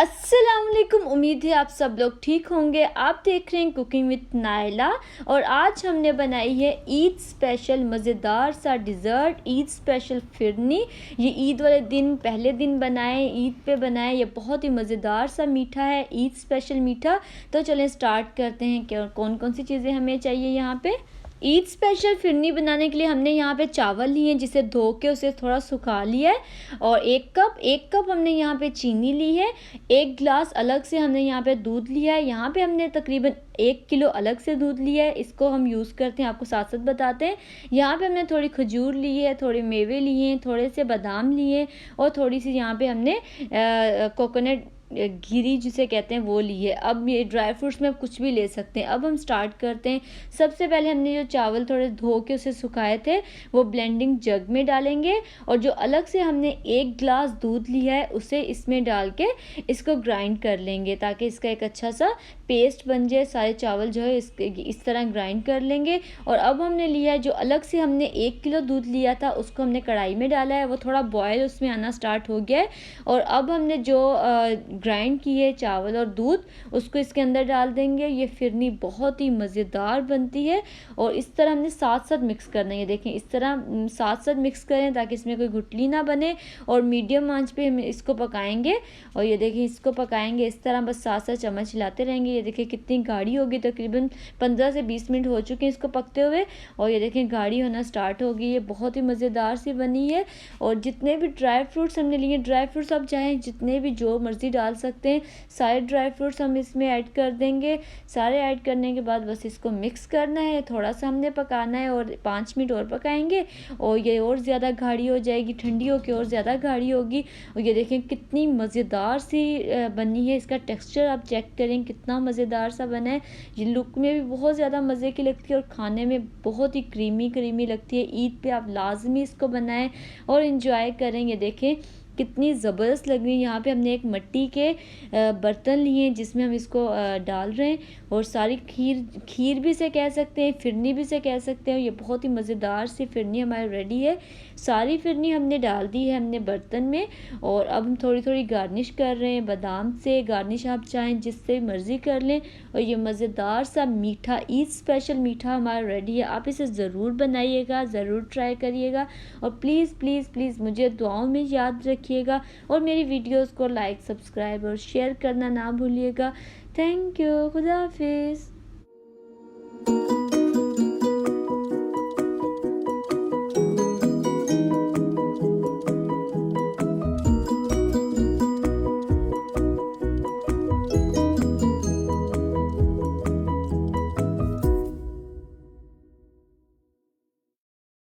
अस्सलाम वालेकुम। उम्मीद है आप सब लोग ठीक होंगे। आप देख रहे हैं कुकिंग विद नायला और आज हमने बनाई है ईद स्पेशल मज़ेदार सा डिज़र्ट, ईद स्पेशल फिरनी। ये ईद वाले दिन पहले दिन बनाए, ईद पे बनाए। ये बहुत ही मज़ेदार सा मीठा है, ईद स्पेशल मीठा। तो चलें स्टार्ट करते हैं कि कौन कौन सी चीज़ें हमें चाहिए यहाँ पे। ईद स्पेशल फिरनी बनाने के लिए हमने यहाँ पे चावल लिए हैं, जिसे धो के उसे थोड़ा सुखा लिया है। और एक कप हमने यहाँ पे चीनी ली है। 1 गिलास अलग से हमने यहाँ पे दूध लिया है। यहाँ पे हमने तकरीबन 1 किलो अलग से दूध लिया है। इसको हम यूज़ करते हैं, आपको साथ साथ बताते हैं। यहाँ पे हमने थोड़ी खजूर ली है, थोड़े मेवे लिए हैं, थोड़े से बादाम लिए और थोड़ी सी यहाँ पे हमने कोकोनट घिरी जिसे कहते हैं वो ली है। अब ये ड्राई फ्रूट्स में आप कुछ भी ले सकते हैं। अब हम स्टार्ट करते हैं। सबसे पहले हमने जो चावल थोड़े धो के उसे सुखाए थे वो ब्लेंडिंग जग में डालेंगे और जो अलग से हमने 1 गिलास दूध लिया है उसे इसमें डाल के इसको ग्राइंड कर लेंगे ताकि इसका एक अच्छा सा पेस्ट बन जाए। सारे चावल जो है इस तरह ग्राइंड कर लेंगे। और अब हमने लिया है जो अलग से हमने 1 किलो दूध लिया था उसको हमने कढ़ाई में डाला है। वो थोड़ा बॉयल उसमें आना स्टार्ट हो गया है और अब हमने जो ग्राइंड किए चावल और दूध उसको इसके अंदर डाल देंगे। ये फिरनी बहुत ही मज़ेदार बनती है और इस तरह हमने साथ साथ मिक्स करना है। ये देखें इस तरह साथ साथ मिक्स करें ताकि इसमें कोई गुठली ना बने और मीडियम आंच पे हम इसको पकाएंगे। और ये देखिए इसको पकाएंगे इस तरह, बस साथ साथ चम्मच हिलाते रहेंगे। ये देखिए कितनी गाढ़ी होगी, तकरीबन 15 से 20 मिनट हो चुके हैं इसको पकते हुए और ये देखें गाढ़ी होना स्टार्ट हो गई। ये बहुत ही मज़ेदार सी बनी है। और जितने भी ड्राई फ्रूट्स हमने लिए, ड्राई फ्रूट्स आप चाहें जितने भी जो मर्ज़ी डाल सकते हैं। सारे ड्राई फ्रूट्स हम इसमें ऐड कर देंगे। सारे ऐड करने के बाद बस इसको मिक्स करना है, थोड़ा सा हमने पकाना है और 5 मिनट और पकाएंगे और ये और ज़्यादा गाढ़ी हो जाएगी, ठंडी होकर और ज़्यादा गाढ़ी होगी। और ये देखें कितनी मज़ेदार सी बनी है। इसका टेक्सचर आप चेक करें कितना मज़ेदार सा बना है। ये लुक में भी बहुत ज़्यादा मज़े की लगती है और खाने में बहुत ही क्रीमी क्रीमी लगती है। ईद पे आप लाजमी इसको बनाएं और इन्जॉय करें। ये देखें कितनी ज़बरदस्त लग रही है। यहाँ पे हमने एक मिट्टी के बर्तन लिए हैं जिसमें हम इसको डाल रहे हैं और सारी खीर भी से कह सकते हैं, फिरनी भी से कह सकते हैं। ये बहुत ही मज़ेदार सी फिरनी हमारी रेडी है। सारी फिरनी हमने डाल दी है हमने बर्तन में और अब हम थोड़ी थोड़ी गार्निश कर रहे हैं। बादाम से गार्निश आप चाहें जिससे मर्ज़ी कर लें। और ये मज़ेदार सा मीठा ईद स्पेशल मीठा हमारा रेडी है। आप इसे ज़रूर बनाइएगा, ज़रूर ट्राई करिएगा और प्लीज़ प्लीज़ प्लीज़ मुझे दुआओं में याद रखिएगा और मेरी वीडियोस को लाइक, सब्सक्राइब और शेयर करना ना भूलिएगा। Thank you. खुदा हाफिज़।